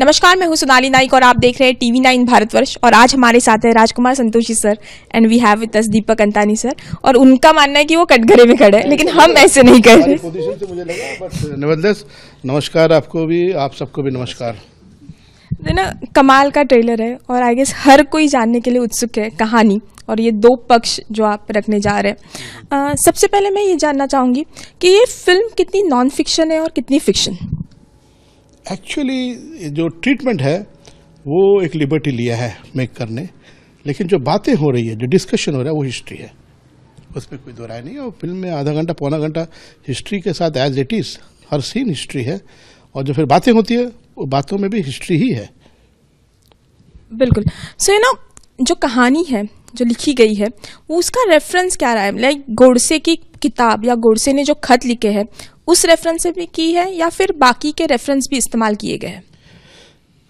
नमस्कार, मैं हूं सोनाली नाइक और आप देख रहे हैं TV9 भारतवर्ष। और आज हमारे साथ है Rajkumar Santoshi sir and we have with us Deepak Antani sir. और उनका मानना है कि वो कटघरे में खड़े हैं, लेकिन हम ऐसे नहीं कर रहे। पोजीशन से मुझे लगा, बट नेवरदलेस नमस्कार आपको भी, आप सबको भी नमस्कार। ना कमाल का ट्रेलर है और आई गेस हर कोई जानने के लिए उत्सुक है कहानी और ये दो पक्ष जो आप रखने जा रहे हैं। सबसे पहले मैं ये जानना चाहूंगी कि ये फिल्म कितनी नॉन फिक्शन है और कितनी फिक्शन। एक्चुअली जो ट्रीटमेंट है वो एक लिबर्टी लिया है मेक करने, लेकिन जो बातें हो रही है, जो डिस्कशन हो रहा है वो हिस्ट्री है, उसमें कोई दो राय नहीं है। और फिल्म में आधा घंटा पौना घंटा हिस्ट्री के साथ एज इट इज हर सीन हिस्ट्री है, और जो फिर बातें होती है वो बातों में भी हिस्ट्री ही है। बिल्कुल। सो जो कहानी है जो लिखी गई है वो उसका रेफरेंस क्या रहा है? लाइक गोडसे की किताब या गोडसे ने जो खत लिखे हैं उस रेफरेंस से भी की है या फिर बाकी के रेफरेंस भी इस्तेमाल किए गए हैं?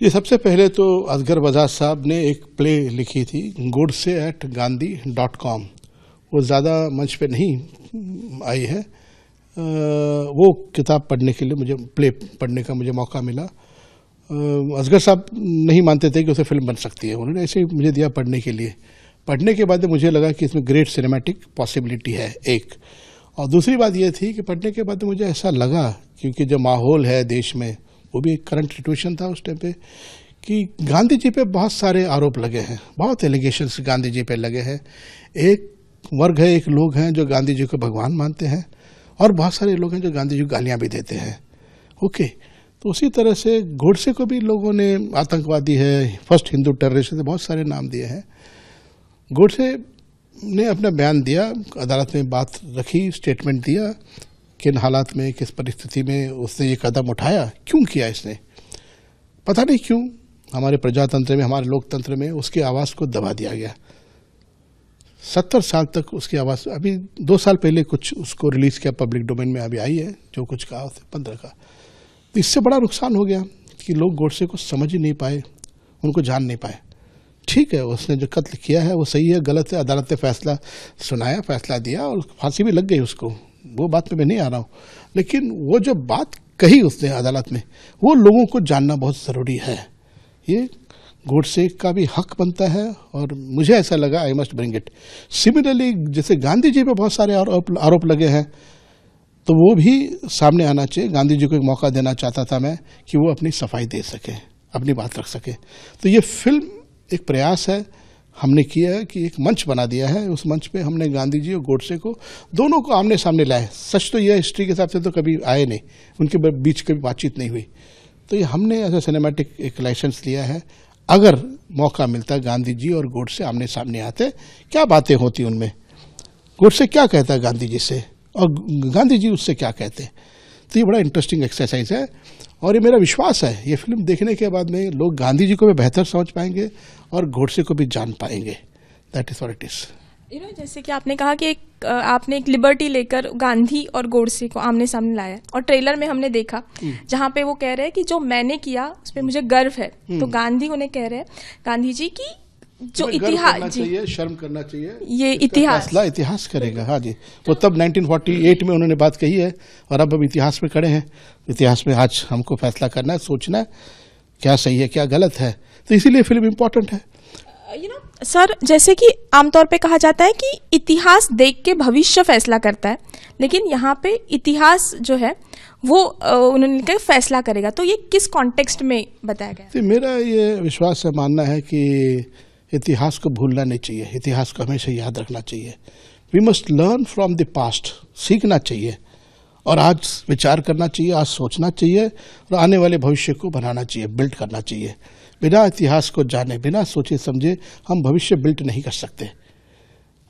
ये सबसे पहले तो असगर बजाज साहब ने एक प्ले लिखी थी godse@gandhi.com, वो ज़्यादा मंच पे नहीं आई है। वो किताब पढ़ने के लिए मुझे, प्ले पढ़ने का मुझे मौका मिला। असगर साहब नहीं मानते थे कि उसे फिल्म बन सकती है, उन्होंने ऐसे ही मुझे दिया पढ़ने के लिए। पढ़ने के बाद मुझे लगा कि इसमें ग्रेट सिनेमैटिक पॉसिबिलिटी है, एक। और दूसरी बात यह थी कि पढ़ने के बाद मुझे ऐसा लगा, क्योंकि जो माहौल है देश में वो भी एक करंट सिचुएशन था उस टाइम पे, कि गांधी जी पे बहुत सारे आरोप लगे हैं, बहुत एलिगेशंस गांधी जी पे लगे हैं। एक वर्ग है, एक लोग हैं जो गांधी जी को भगवान मानते हैं, और बहुत सारे लोग हैं जो गांधी जी को गालियाँ भी देते हैं। ओके, तो उसी तरह से गोडसे को भी लोगों ने आतंकवादी है, फर्स्ट हिंदू टेररिस्ट से बहुत सारे नाम दिए हैं। गोडसे ने अपना बयान दिया, अदालत में बात रखी, स्टेटमेंट दिया, किन हालात में, किस परिस्थिति में उसने ये कदम उठाया, क्यों किया इसने, पता नहीं क्यों। हमारे प्रजातंत्र में, हमारे लोकतंत्र में उसकी आवाज़ को दबा दिया गया। 70 साल तक उसकी आवाज़, अभी 2 साल पहले कुछ उसको रिलीज़ किया, पब्लिक डोमेन में अभी आई है, जो कुछ कहा उसने 15 का। तो इससे बड़ा नुकसान हो गया कि लोग गोडसे को समझ ही नहीं पाए, उनको जान नहीं पाए। ठीक है, उसने जो कत्ल किया है वो सही है, गलत है, अदालत ने फैसला सुनाया, फैसला दिया और फांसी भी लग गई उसको, वो बात पे मैं नहीं आ रहा हूँ। लेकिन वो जो बात कही उसने अदालत में, वो लोगों को जानना बहुत ज़रूरी है। ये गोडसे का भी हक बनता है, और मुझे ऐसा लगा I must bring it. Similarly जैसे गांधी जी पे बहुत सारे आरोप लगे हैं, तो वो भी सामने आना चाहिए। गांधी जी को एक मौका देना चाहता था मैं कि वो अपनी सफाई दे सके, अपनी बात रख सके। तो ये फिल्म एक प्रयास है, हमने किया है कि एक मंच बना दिया है। उस मंच पे हमने गांधी जी और गोडसे को, दोनों को आमने सामने लाए। सच तो यह हिस्ट्री के हिसाब से तो कभी आए नहीं, उनके बीच कभी बातचीत नहीं हुई। तो ये हमने ऐसा सिनेमैटिक एक लाइसेंस लिया है। अगर मौका मिलता, गांधी जी और गोडसे आमने सामने आते, क्या बातें होती उनमें, गोडसे क्या कहता है गांधी जी से और गांधी जी उससे क्या कहते हैं, तो ये बड़ा इंटरेस्टिंग एक्सरसाइज है। और ये मेरा विश्वास है, ये फिल्म देखने के बाद में लोग गांधी जी को भी बेहतर समझ पाएंगे और गोडसे को भी जान पाएंगे। That is what it is. जैसे कि आपने कहा कि आपने एक लिबर्टी लेकर गांधी और गोडसे को आमने सामने लाया, और ट्रेलर में हमने देखा जहां पे वो कह रहे हैं कि जो मैंने किया उस पर मुझे गर्व है। तो गांधी उन्हें कह रहे हैं, गांधी जी की जो इतिहास, शर्म करना चाहिए, ये इतिहास करेगा। हाँ जी, वो तब 1948 में उन्होंने बात कही है, और अब इतिहास में खड़े हैं। इतिहास में आज हमको फैसला करना है, सोचना है क्या सही है क्या गलत है। तो इसीलिए फिल्म इम्पोर्टेंट है। सर, जैसे कि आमतौर पे कहा जाता है कि इतिहास देख के भविष्य फैसला करता है, लेकिन यहाँ पे इतिहास जो है वो उन्होंने कहा फैसला करेगा। तो ये किस कॉन्टेक्स्ट में बताया गया? तो मेरा ये विश्वास है, मानना है कि इतिहास को भूलना नहीं चाहिए, इतिहास को हमेशा याद रखना चाहिए। We must learn from the past, सीखना चाहिए, और आज विचार करना चाहिए, आज सोचना चाहिए, और आने वाले भविष्य को बनाना चाहिए, बिल्ड करना चाहिए। बिना इतिहास को जाने, बिना सोचे समझे हम भविष्य बिल्ड नहीं कर सकते।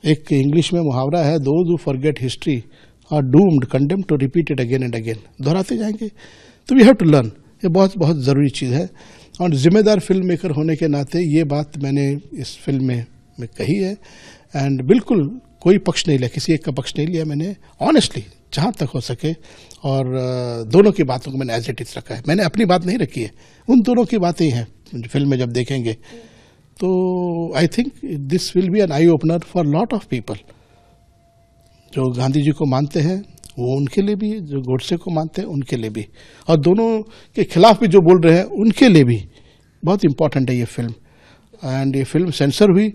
एक इंग्लिश में मुहावरा है, those who forget history are doomed, condemned to repeat it again and again. दोहराते जाएंगे। तो वी हैव टू लर्न, ये बहुत बहुत ज़रूरी चीज़ है। और जिम्मेदार फिल्म मेकर होने के नाते ये बात मैंने इस फिल्म में कही है, एंड बिल्कुल कोई पक्ष नहीं लिया, किसी एक का पक्ष नहीं लिया मैंने, ऑनेस्टली जहाँ तक हो सके। और दोनों की बातों को मैंने एज इट इज रखा है, मैंने अपनी बात नहीं रखी है, उन दोनों की बातें हैं। फिल्म में जब देखेंगे तो I think this will be an eye opener for lot of people. जो गांधी जी को मानते हैं वो उनके लिए भी, जो गोडसे को मानते हैं उनके लिए भी, और दोनों के खिलाफ भी जो बोल रहे हैं उनके लिए भी। बहुत इम्पॉर्टेंट है ये फिल्म। एंड ये फिल्म सेंसर हुई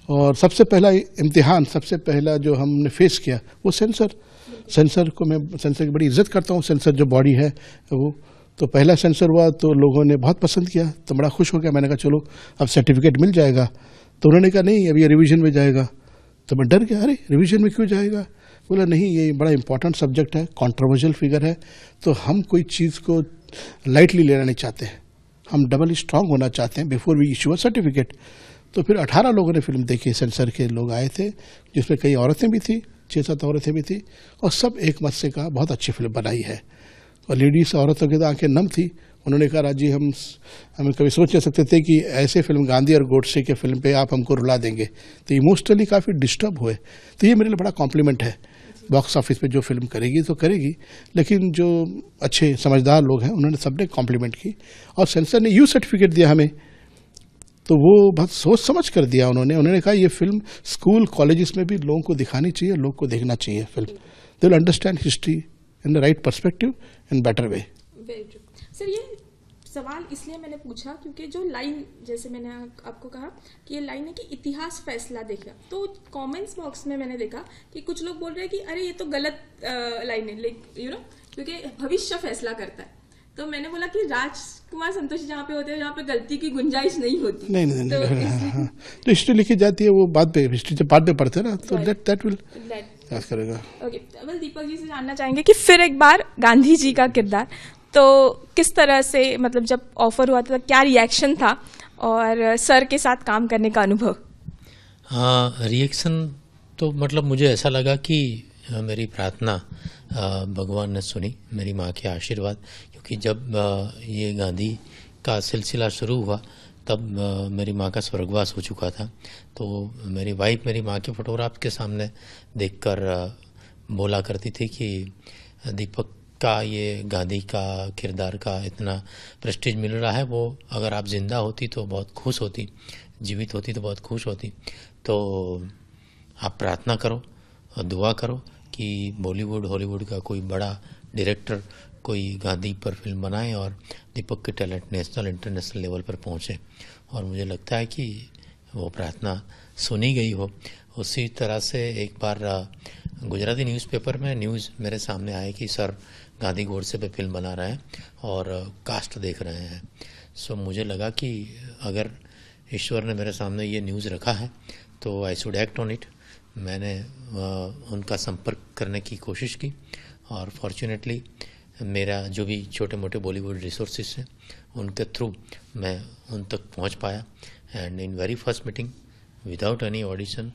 और सबसे पहला इम्तिहान, सबसे पहला जो हमने फेस किया वो सेंसर को मैं सेंसर की बड़ी इज्जत करता हूँ। सेंसर जो बॉडी है वो, तो पहला सेंसर हुआ तो लोगों ने बहुत पसंद किया, तो बड़ा खुश हो गया। मैंने कहा चलो अब सर्टिफिकेट मिल जाएगा। तो उन्होंने कहा नहीं, अब ये रिवीजन में जाएगा। तो मैं डर गया, अरे रिवीजन में क्यों जाएगा? बोला नहीं, ये बड़ा इंपॉर्टेंट सब्जेक्ट है, कंट्रोवर्शियल फिगर है, तो हम कोई चीज़ को लाइटली लेना नहीं चाहते हैं, हम डबल स्ट्रांग होना चाहते हैं before we issue a certificate. तो फिर 18 लोगों ने फिल्म देखी, सेंसर के लोग आए थे, जिसमें कई औरतें भी थी, 6-7 औरतें भी थी, और सब एक मत से कहा बहुत अच्छी फिल्म बनाई है। और लेडीज़ औरतों की तो आंखें नम थी। उन्होंने कहा राजी, हम कभी सोच नहीं सकते थे कि ऐसे फिल्म गांधी और गोडसे के फिल्म पे आप हमको रुला देंगे। तो इमोशनली काफ़ी डिस्टर्ब हुए। तो ये मेरे लिए बड़ा कॉम्प्लीमेंट है। बॉक्स ऑफिस पे जो फिल्म करेगी तो करेगी, लेकिन जो अच्छे समझदार लोग हैं उन्होंने सबने कॉम्प्लीमेंट की। और सेंसर ने यू सर्टिफिकेट दिया हमें, तो वो बहुत सोच समझ कर दिया उन्होंने कहा ये फिल्म स्कूल कॉलेजेस में भी लोगों को दिखानी चाहिए, लोग को देखना चाहिए film. They will understand history in the right perspective in better way. Sir ये सवाल इसलिए मैंने पूछा क्योंकि जो लाइन, जैसे मैंने आपको कहा कि ये लाइन है कि इतिहास फैसला देगा, तो कमेंट्स बॉक्स में मैंने देखा कि कुछ लोग बोल रहे हैं कि अरे ये तो गलत लाइन है, लाइक क्योंकि भविष्य फैसला करता है। तो मैंने बोला कि राजकुमार संतोषी जहाँ पे होते हैं, जहाँ पे गलती की गुंजाइश नहीं होती। नहीं तो हिस्ट्री लिखी जाती है, वो बाद पे हिस्ट्री जब बाद में पढ़ते हैं ना, तो दैट विल याद करेगा। ओके, वेल दीपक जी से जानना चाहेंगे कि फिर एक बार गांधी जी का किरदार, तो किस तरह से, मतलब जब ऑफर हुआ था क्या रिएक्शन था, और सर के साथ काम करने का अनुभव? हाँ, रिएक्शन तो मतलब मुझे ऐसा लगा कि मेरी प्रार्थना भगवान ने सुनी, मेरी माँ के आशीर्वाद। क्योंकि जब ये गांधी का सिलसिला शुरू हुआ तब मेरी माँ का स्वर्गवास हो चुका था। तो मेरी वाइफ मेरी माँ के फोटोग्राफ के सामने देखकर बोला करती थी कि दीपक का ये गांधी का किरदार का इतना प्रेस्टीज मिल रहा है, वो अगर आप जिंदा होती तो बहुत खुश होती, जीवित होती तो बहुत खुश होती। तो आप प्रार्थना करो और दुआ करो कि बॉलीवुड हॉलीवुड का कोई बड़ा डायरेक्टर कोई गांधी पर फिल्म बनाए और दीपक के टैलेंट नेशनल इंटरनेशनल लेवल पर पहुंचे। और मुझे लगता है कि वो प्रार्थना सुनी गई हो। उसी तरह से एक बार गुजराती न्यूज़पेपर में न्यूज़ मेरे सामने आए कि सर गांधी गोडसे पे फिल्म बना रहे हैं और कास्ट देख रहे हैं। सो मुझे लगा कि अगर ईश्वर ने मेरे सामने ये न्यूज़ रखा है तो I should act on it. मैंने उनका संपर्क करने की कोशिश की और फॉर्चुनेटली मेरा जो भी छोटे मोटे बॉलीवुड रिसोर्सेज हैं उनके थ्रू मैं उन तक पहुंच पाया। And in very first meeting without any audition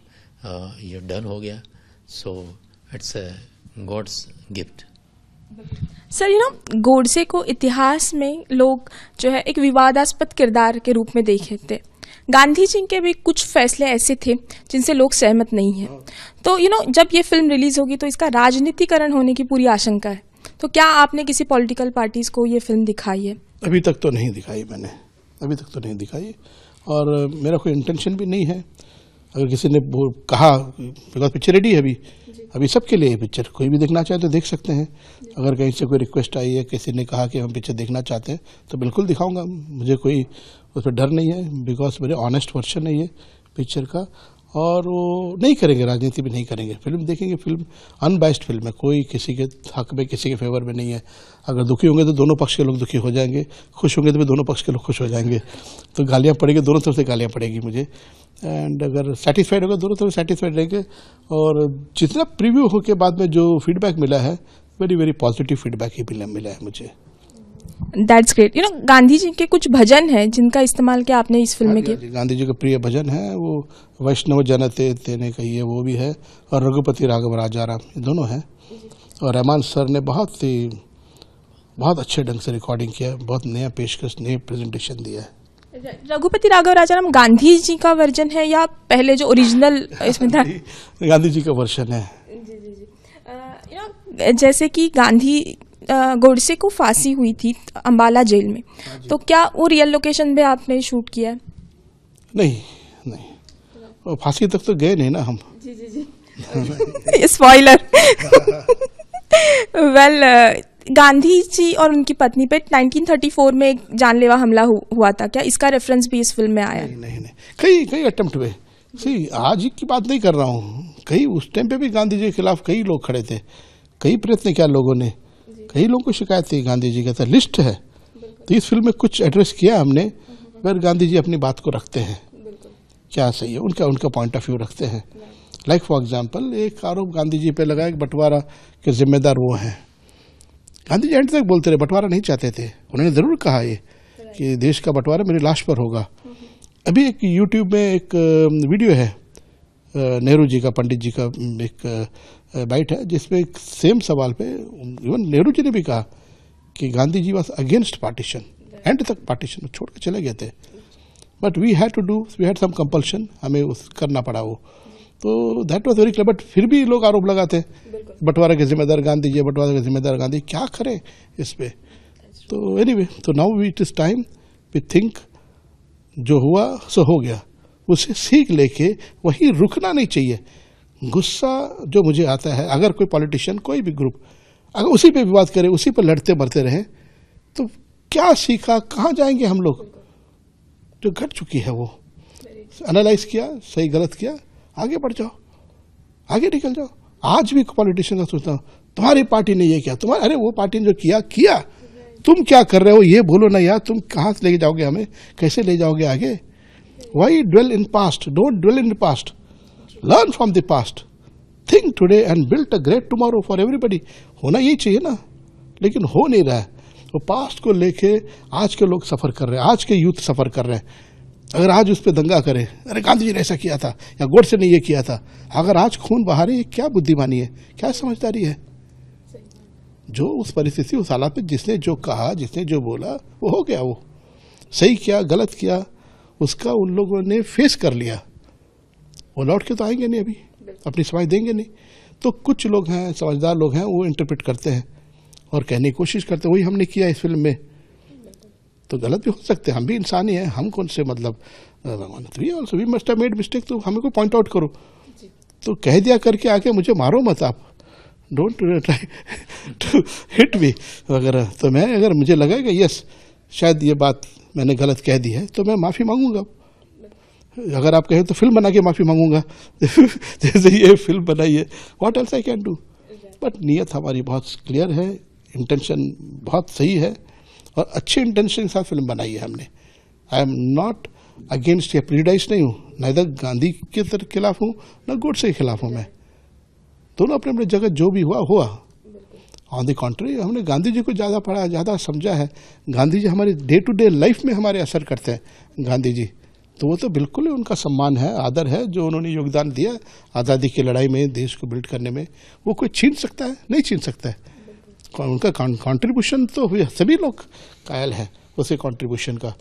ये डन हो गया। So it's a God's gift. Sir Godse को इतिहास में लोग जो है एक विवादास्पद किरदार के रूप में देखे थे। गांधी जी के भी कुछ फैसले ऐसे थे जिनसे लोग सहमत नहीं हैं। तो जब ये फिल्म रिलीज होगी तो इसका राजनीतिकरण होने की पूरी आशंका है। तो क्या आपने किसी पॉलिटिकल पार्टीज को ये फिल्म दिखाई है? अभी तक तो नहीं दिखाई मैंने, अभी तक तो नहीं दिखाई, और मेरा कोई इंटेंशन भी नहीं है। अगर किसी ने कहा, बिकॉज पिक्चर रेडी है अभी सबके लिए पिक्चर, कोई भी देखना चाहे तो देख सकते हैं। अगर कहीं से कोई रिक्वेस्ट आई है, किसी ने कहा कि हम पिक्चर देखना चाहते हैं तो बिल्कुल दिखाऊंगा। मुझे कोई उस पर डर नहीं है, बिकॉज मेरे ऑनेस्ट वर्शन है ये पिक्चर का। और वो नहीं करेंगे, राजनीति भी नहीं करेंगे, फिल्म देखेंगे। फिल्म अनबाइस्ड फिल्म है, कोई किसी के हक में किसी के फेवर में नहीं है। अगर दुखी होंगे तो दोनों पक्ष के लोग दुखी हो जाएंगे, खुश होंगे तो भी दोनों पक्ष के लोग खुश हो जाएंगे। तो गालियाँ पड़ेगी, दोनों तरफ से गालियाँ पड़ेगी मुझे। एंड अगर सेटिस्फाइड होगा दोनों तरफ सेटिस्फाइड रहेंगे। और जितना प्रीव्यू हो के बाद में जो फीडबैक मिला है, वेरी वेरी पॉजिटिव फीडबैक ही मिला है मुझे। That's great. गांधी जी के कुछ भजन हैं जिनका इस्तेमाल किया आपने इस फिल्म में किया? गांधी जी का प्रिय भजन है वो वैष्णव जनते तेने कहिए, वो भी है, और रघुपति राघव राजा राम, ये दोनों हैं। और रहमान सर ने बहुत अच्छे ढंग से रिकॉर्डिंग किया, बहुत नया पेशकश, नया प्रेजेंटेशन दिया है। रघुपति राघव राजा राम गांधी जी का वर्जन है या पहले जो ओरिजिनल इसमें था? गांधी जी का वर्जन है। जी। जैसे कि गांधी गोडसे को फांसी हुई थी अंबाला जेल में, तो क्या वो रियल लोकेशन पे आपने शूट किया है? नहीं, फांसी तक तो गए नहीं ना हम। जी। स्पॉइलर। वेल, गांधी जी और उनकी पत्नी पे 1934 में एक जानलेवा हमला हुआ था, क्या इसका रेफरेंस भी इस फिल्म में आया? नहीं, कई अटेम्प्ट हुए। सी, आज की बात नहीं कर रहा हूँ, कई उस टाइम पे भी गांधी जी के खिलाफ कई लोग खड़े थे, कई प्रयत्न किया लोगों ने, कई लोगों को शिकायत थी गांधी जी का, लिस्ट है। तो इस फिल्म में कुछ एड्रेस किया हमने, फिर गांधी जी अपनी बात को रखते हैं, क्या सही है उनका पॉइंट ऑफ व्यू रखते हैं। लाइक फॉर एग्जाम्पल, एक आरोप गांधी जी पे लगा कि बंटवारा के जिम्मेदार वो हैं। गांधी जी एंड तक बोलते रहे, बंटवारा नहीं चाहते थे। उन्होंने जरूर कहा ये कि देश का बंटवारा मेरी लाश पर होगा। अभी एक यूट्यूब में एक वीडियो है नेहरू जी का, पंडित जी का एक बाइट है, जिसमें एक सेम सवाल पे इवन नेहरू जी ने भी कहा कि Gandhi ji was against partition, end तक पार्टीशन छोड़ के चले गए थे, but we had some compulsion, हमें उस करना पड़ा वो। तो that was very clear. But फिर भी लोग आरोप लगाते बंटवारा के जिम्मेदार गांधी जी, बंटवारा के जिम्मेदार गांधी, क्या करें इस पे। तो एनीवे, तो now it is time we think, जो हुआ सो हो गया, उसे सीख लेके वही रुकना नहीं चाहिए। गुस्सा जो मुझे आता है, अगर कोई पॉलिटिशियन, कोई भी ग्रुप अगर उसी पे विवाद करे, उसी पर लड़ते मरते रहे, तो क्या सीखा, कहाँ जाएंगे हम लोग? जो घट चुकी है वो एनालाइज किया, सही गलत किया, आगे बढ़ जाओ, आगे निकल जाओ। आज भी पॉलिटिशियन का सोचता हूँ, तुम्हारी पार्टी ने ये किया, तुम्हारे, अरे वो पार्टी ने जो किया, तुम क्या कर रहे हो ये बोलो ना यार, तुम कहाँ से लेके जाओगे हमें, कैसे ले जाओगे आगे? Why dwell in past? Don't dwell in past, learn from the past, think today and build a great tomorrow for everybody. होना यही चाहिए ना, लेकिन हो नहीं रहा है। वो पास्ट को लेके आज के लोग सफर कर रहे हैं, आज के यूथ सफर कर रहे हैं। अगर आज उस पर दंगा करें, अरे गांधी जी ने ऐसा किया था या गोडसे ने ये किया था, अगर आज खून बहा रहे, क्या बुद्धिमानी है, क्या समझदारी है? जो उस परिस्थिति, उस हालात में जिसने जो कहा, जिसने जो बोला, वो हो गया। वो सही किया गलत किया, उसका उन लोगों ने फेस कर लिया। वो लौट के तो आएंगे नहीं, अभी अपनी समझ देंगे नहीं। तो कुछ लोग हैं, समझदार लोग हैं, वो इंटरप्रेट करते हैं और कहने की कोशिश करते हैं। वही हमने किया इस फिल्म में। तो गलत भी हो सकते हैं, हम भी इंसान ही हैं, हम कौन से मतलब we must have made mistake, तो हमें को पॉइंट आउट करो। तो कह दिया करके आके मुझे मारो मत आप, don't try to hit me वगैरह। तो मैं, अगर मुझे लगेगा यस शायद ये बात मैंने गलत कह दी है, तो मैं माफ़ी मांगूंगा। अगर आप कहें तो फिल्म बना के माफ़ी मांगूंगा जैसे ये फिल्म बनाई है, what else I can do. But नीयत हमारी बहुत क्लियर है, इंटेंशन बहुत सही है, और अच्छे इंटेंशन के साथ फिल्म बनाई है हमने। आई एम नॉट अगेंस्ट या प्रीडाइज नहीं हूँ, ना इधर गांधी के खिलाफ हूँ, ना गोडसे के खिलाफ हूँ। मैं दोनों अपने अपने जगह, जो भी हुआ। ऑन द कॉन्ट्री, हमने गांधी जी को ज़्यादा पढ़ा, ज़्यादा समझा है। गांधी जी हमारे डे टू डे लाइफ में हमारे असर करते हैं गांधी जी। तो वो तो बिल्कुल ही उनका सम्मान है, आदर है, जो उन्होंने योगदान दिया आज़ादी की लड़ाई में, देश को बिल्ड करने में। वो कोई छीन सकता है? नहीं छीन सकता है। उनका कंट्रीब्यूशन तो सभी लोग कायल हैं उसे कंट्रीब्यूशन का।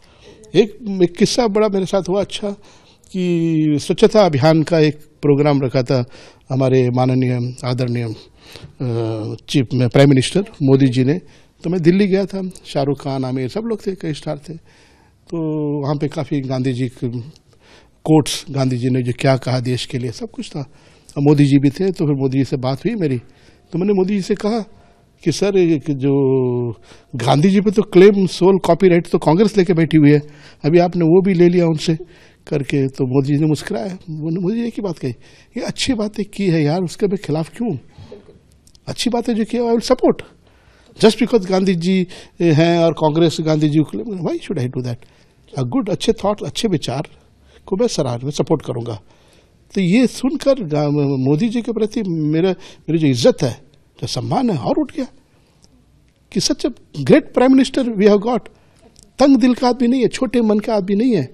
एक किस्सा बड़ा मेरे साथ हुआ अच्छा, कि स्वच्छता अभियान का एक प्रोग्राम रखा था हमारे माननीय आदरणीय चीफ में प्राइम मिनिस्टर मोदी जी ने। तो मैं दिल्ली गया था, शाहरुख खान, आमिर, सब लोग थे, कई स्टार थे। तो वहाँ पे काफ़ी गांधी जी के कोट्स, गांधी जी ने जो क्या कहा देश के लिए, सब कुछ था। और मोदी जी भी थे। तो फिर मोदी जी से बात हुई मेरी, तो मैंने मोदी जी से कहा कि सर, जो गांधी जी पे तो क्लेम सोल कॉपीराइट तो कांग्रेस लेके बैठी हुई है, अभी आपने वो भी ले लिया उनसे करके। तो मोदी जी ने मुस्कुराया। मोदी जी की बात कही, ये अच्छी बातें की है यार, उसके मैं खिलाफ क्यों? अच्छी बातें जो की, I will support. Just because Gandhi ji हैं और कांग्रेस गांधी जी को, why should I do that? A good, अच्छे थॉट, अच्छे विचार को मैं में सपोर्ट करूंगा। तो ये सुनकर मोदी जी के प्रति मेरी जो इज्जत है, जो सम्मान है, और उठ गया कि such great prime minister we have got. तंग दिल का आदमी नहीं है, छोटे मन का आदमी नहीं है।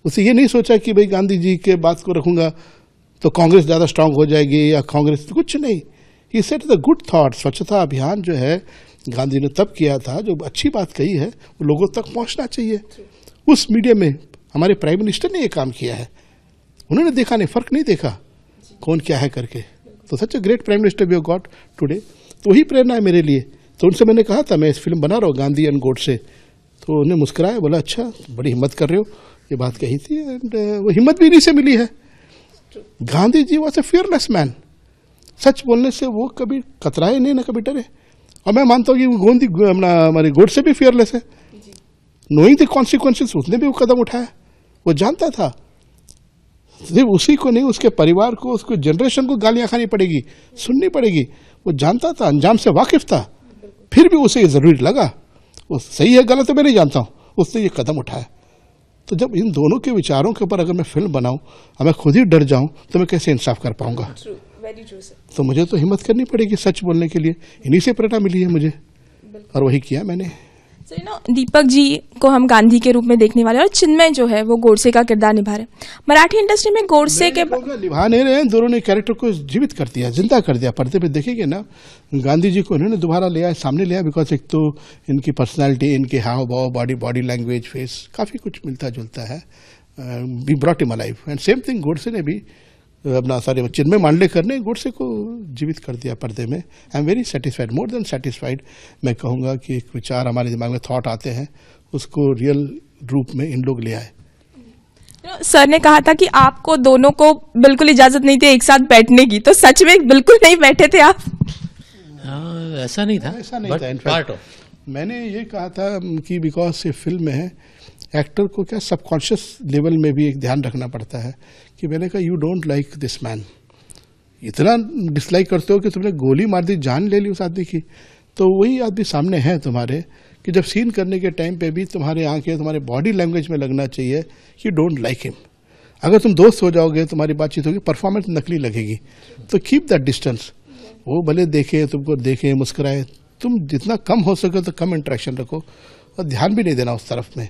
उसे ये नहीं सोचा कि भाई गांधी जी के बात को रखूंगा तो कांग्रेस ज़्यादा स्ट्रांग हो जाएगी या कांग्रेस, कुछ नहीं। ही सेट द गुड थॉट। स्वच्छता अभियान जो है गांधी ने तब किया था, जो अच्छी बात कही है वो लोगों तक पहुंचना चाहिए। उस मीडियम में हमारे प्राइम मिनिस्टर ने ये काम किया है। उन्होंने देखा नहीं, फर्क नहीं देखा कौन क्या है करके। तो such a great prime minister we have got today. तो वही प्रेरणा है मेरे लिए। तो उनसे मैंने कहा था मैं इस फिल्म बना रहा हूँ गांधी एंड गोडसे। तो उन्हें मुस्कुराया, बोला अच्छा बड़ी हिम्मत कर रहे हो, ये बात कही थी। एंड वो हिम्मत भी इन्हीं से मिली है। Gandhi ji was a fearless man. सच बोलने से वो कभी कतराए नहीं, ना कभी डरे। और मैं मानता हूँ कि हमारे गोडसे भी फियरलेस है, नोइंग द कॉन्सिक्वेंसेस उसने भी वो कदम उठाया, वो जानता था। सिर्फ उसी को नहीं, उसके परिवार को, उसको जनरेशन को गालियां खानी पड़ेगी, सुननी पड़ेगी, वो जानता था, अंजाम से वाकिफ था, फिर भी उसे ये जरूरी लगा। वो सही है गलत है मैं नहीं जानता हूँ, उसने ये कदम उठाया। तो जब इन दोनों के विचारों के ऊपर अगर मैं फिल्म बनाऊं और मैं खुद ही डर जाऊं तो मैं कैसे इंसाफ कर पाऊंगा? तो मुझे तो हिम्मत करनी पड़ेगी सच बोलने के लिए, इन्हीं से प्रेरणा मिली है मुझे और वही किया मैंने। दीपक जी को हम गांधी के रूप में देखने वाले, और चिन्मय जो है वो गोडसे का किरदार निभा रहे। मराठी इंडस्ट्री में गोडसे के निभा नहीं रहे, दोनों ने कैरेक्टर को जीवित कर दिया, जिंदा कर दिया। पर्दे पे देखेंगे ना, गांधी जी को इन्होंने दोबारा लिया, सामने लिया, बिकॉज एक तो इनकी पर्सनैलिटी, इनके हाव भाव, बॉडी लैंग्वेज, फेस, काफ़ी कुछ मिलता जुलता है। We brought him alive. And same thing Godse ने भी अपना चिन्मय मांडलेकर ने गोडसे को जीवित कर दिया पर्दे में। I am very satisfied, more than satisfied. मैं कहूँगा कि एक विचार हमारे दिमाग में थॉट आते हैं, उसको रियल रूप में इन लोग ले आए। सर ने कहा था कि आपको दोनों को बिल्कुल इजाजत नहीं थी एक साथ बैठने की, तो सच में बिल्कुल नहीं बैठे थे आप? ऐसा नहीं था, ऐसा नहीं था। इनफैक्ट मैंने ये कहा था कि बिकॉज ये फिल्म है, एक्टर को क्या सबकॉन्शियस लेवल में भी एक ध्यान रखना पड़ता है कि मैंने कहा you don't like this man, इतना डिसलाइक करते हो कि तुमने गोली मार दी, जान ले ली उस आदमी की। तो वही आदमी सामने है तुम्हारे कि जब सीन करने के टाइम पे भी तुम्हारे आंखें, तुम्हारे बॉडी लैंग्वेज में लगना चाहिए कि डोंट लाइक हिम। अगर तुम दोस्त हो जाओगे, तुम्हारी बातचीत होगी, परफॉर्मेंस नकली लगेगी। तो कीप दैट डिस्टेंस। वो भले देखे, तुमको देखे, मुस्कुराए, तुम जितना कम हो सके तो कम इंटरेक्शन रखो और ध्यान भी नहीं देना उस तरफ में।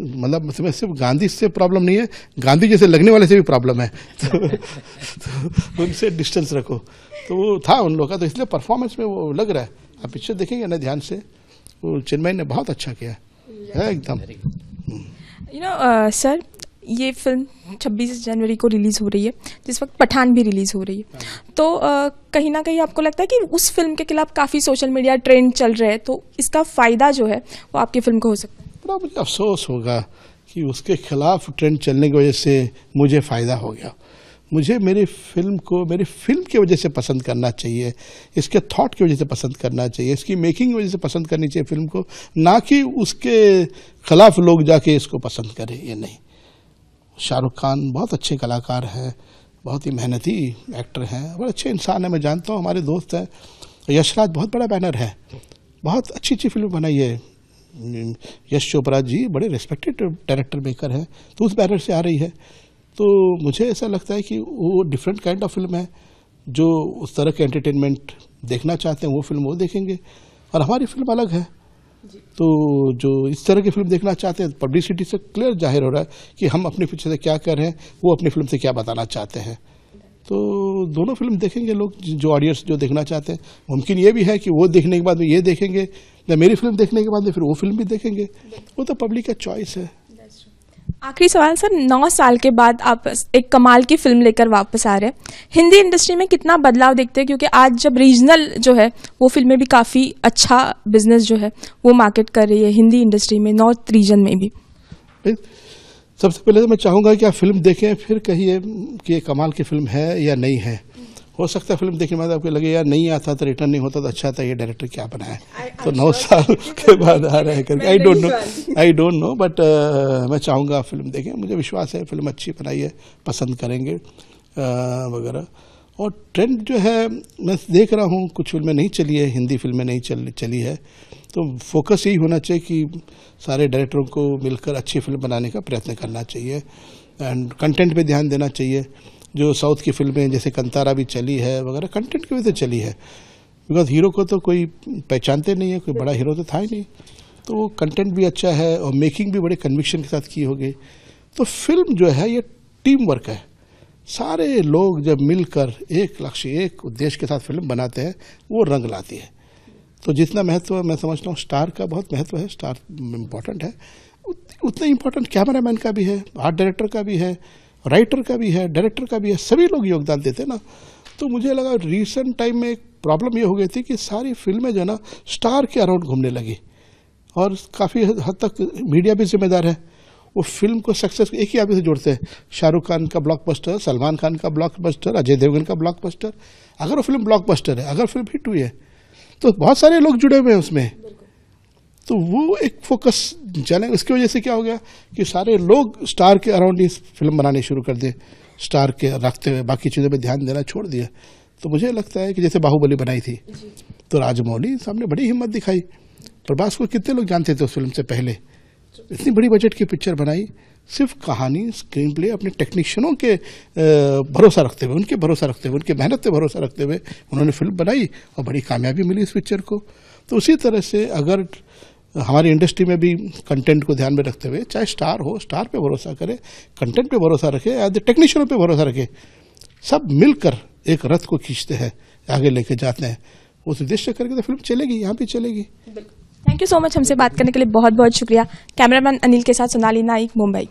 मतलब सिर्फ गांधी से प्रॉब्लम नहीं है, गांधी जैसे लगने वाले से भी प्रॉब्लम है। तो उनसे डिस्टेंस रखो। तो वो था उन लोगों का, तो इसलिए परफॉर्मेंस में वो लग रहा है। आप पिक्चर देखेंगे ना ध्यान से, वो चिन्मय ने बहुत अच्छा किया है एकदम। सर, ये फिल्म 26 जनवरी को रिलीज हो रही है, जिस वक्त पठान भी रिलीज हो रही है। तो कहीं ना कहीं आपको लगता है कि उस फिल्म के खिलाफ काफी सोशल मीडिया ट्रेंड चल रहे हैं, तो इसका फायदा जो है वो आपकी फिल्म को हो सकता है? बड़ा मुझे अफसोस होगा कि उसके खिलाफ ट्रेंड चलने की वजह से मुझे फ़ायदा हो गया। मुझे मेरी फिल्म को मेरी फिल्म की वजह से पसंद करना चाहिए, इसके थॉट की वजह से पसंद करना चाहिए, इसकी मेकिंग की वजह से पसंद करनी चाहिए फिल्म को, ना कि उसके खिलाफ लोग जाके इसको पसंद करें। ये नहीं। शाहरुख खान बहुत अच्छे कलाकार हैं, बहुत ही मेहनती एक्टर हैं, बड़े अच्छे इंसान हैं, मैं जानता हूँ, हमारे दोस्त हैं। यशराज बहुत बड़ा बैनर है, बहुत अच्छी अच्छी फिल्म बनाई है। यश चोपड़ा जी बड़े रिस्पेक्टेड डायरेक्टर मेकर हैं, तो उस बैनर से आ रही है। तो मुझे ऐसा लगता है कि वो डिफरेंट काइंड ऑफ फिल्म है। जो उस तरह के एंटरटेनमेंट देखना चाहते हैं वो फिल्म वो देखेंगे, और हमारी फिल्म अलग है। तो जो इस तरह की फिल्म देखना चाहते हैं, पब्लिसिटी से क्लियर जाहिर हो रहा है कि हम अपनी फिल्म से क्या कर रहे हैं, वो अपनी फिल्म से क्या बताना चाहते हैं। तो दोनों फिल्म देखेंगे लोग, जो ऑडियंस जो देखना चाहते हैं। मुमकिन ये भी है कि वो देखने के बाद में ये देखेंगे, या मेरी फिल्म देखने के बाद में फिर वो फिल्म भी देखेंगे। वो तो पब्लिक का चॉइस है। आखिरी सवाल सर, 9 साल के बाद आप एक कमाल की फिल्म लेकर वापस आ रहे हैं, हिंदी इंडस्ट्री में कितना बदलाव देखते हैं? क्योंकि आज जब रीजनल जो है वो फिल्में भी काफ़ी अच्छा बिजनेस जो है वो मार्केट कर रही है हिंदी इंडस्ट्री में, नॉर्थ रीजन में भी। सबसे पहले तो मैं चाहूँगा कि आप फिल्म देखें, फिर कहिए कि ये कमाल की फिल्म है या नहीं है। हो सकता है फिल्म देखने के बाद आपको लगे यार नहीं आता तो रिटर्न नहीं होता तो अच्छा था, ये डायरेक्टर क्या बनाया। तो 9 साल के बाद आ रहे हैं करके, आई डोंट नो बट मैं चाहूँगा फिल्म देखें। मुझे विश्वास है फिल्म अच्छी बनाई है, पसंद करेंगे वगैरह। और ट्रेंड जो है मैं देख रहा हूँ, कुछ फिल्में नहीं चली है, हिंदी फिल्में नहीं चली है, तो फोकस यही होना चाहिए कि सारे डायरेक्टरों को मिलकर अच्छी फिल्म बनाने का प्रयत्न करना चाहिए, एंड कंटेंट पे ध्यान देना चाहिए। जो साउथ की फिल्में जैसे कंतारा भी चली है वगैरह, कंटेंट की वजह से चली है, बिकॉज हीरो को तो कोई पहचानते नहीं है, कोई बड़ा हीरो तो था ही नहीं। तो वो कंटेंट भी अच्छा है और मेकिंग भी बड़े कन्विक्शन के साथ की होगी। तो फिल्म जो है ये टीम वर्क है, सारे लोग जब मिलकर एक लक्ष्य, एक उद्देश्य के साथ फिल्म बनाते हैं, वो रंग लाती है। तो जितना महत्व मैं समझता हूँ स्टार का बहुत महत्व है, स्टार इम्पोर्टेंट है, उतना इम्पोर्टेंट कैमरामैन का भी है, आर्ट डायरेक्टर का भी है, राइटर का भी है, डायरेक्टर का भी है, सभी लोग योगदान देते हैं ना। तो मुझे लगा रिसेंट टाइम में एक प्रॉब्लम ये हो गई थी कि सारी फिल्में जो है ना स्टार के अराउंड घूमने लगी, और काफ़ी हद तक मीडिया भी जिम्मेदार है। वो फिल्म को सक्सेस एक ही आदमी से जोड़ते हैं, शाहरुख खान का ब्लॉकबस्टर, सलमान खान का ब्लॉकबस्टर, अजय देवगन का ब्लॉकबस्टर। अगर वो फिल्म ब्लॉकबस्टर है, अगर फिल्म हिट हुई है, तो बहुत सारे लोग जुड़े हुए हैं उसमें, तो वो एक फोकस चले। उसकी वजह से क्या हो गया कि सारे लोग स्टार के अराउंड ही फिल्म बनानी शुरू कर दिए, स्टार के रखते हुए बाकी चीज़ों पे ध्यान देना छोड़ दिया। तो मुझे लगता है कि जैसे बाहुबली बनाई थी तो राजमौली सामने बड़ी हिम्मत दिखाई। प्रभास को कितने लोग जानते थे उस फिल्म से पहले, इतनी बड़ी बजट की पिक्चर बनाई, सिर्फ कहानी, स्क्रीन प्ले, अपने टेक्नीशियनों के भरोसा रखते हुए, उनके भरोसा रखते हुए, उनके मेहनत पे भरोसा रखते हुए उन्होंने फिल्म बनाई और बड़ी कामयाबी मिली इस पिक्चर को। तो उसी तरह से अगर हमारी इंडस्ट्री में भी कंटेंट को ध्यान में रखते हुए, चाहे स्टार हो, स्टार पे भरोसा करे, कंटेंट पे भरोसा रखे, एज टेक्नीशियनों पे भरोसा रखे, सब मिलकर एक रथ को खींचते हैं, आगे लेके जाते हैं, उस उद्देश्य करके तो फिल्म चलेगी, यहाँ भी चलेगी। थैंक यू सो मच हमसे बात करने के लिए, बहुत बहुत शुक्रिया। कैमरामैन अनिल के साथ सोनाली नाइक, मुंबई।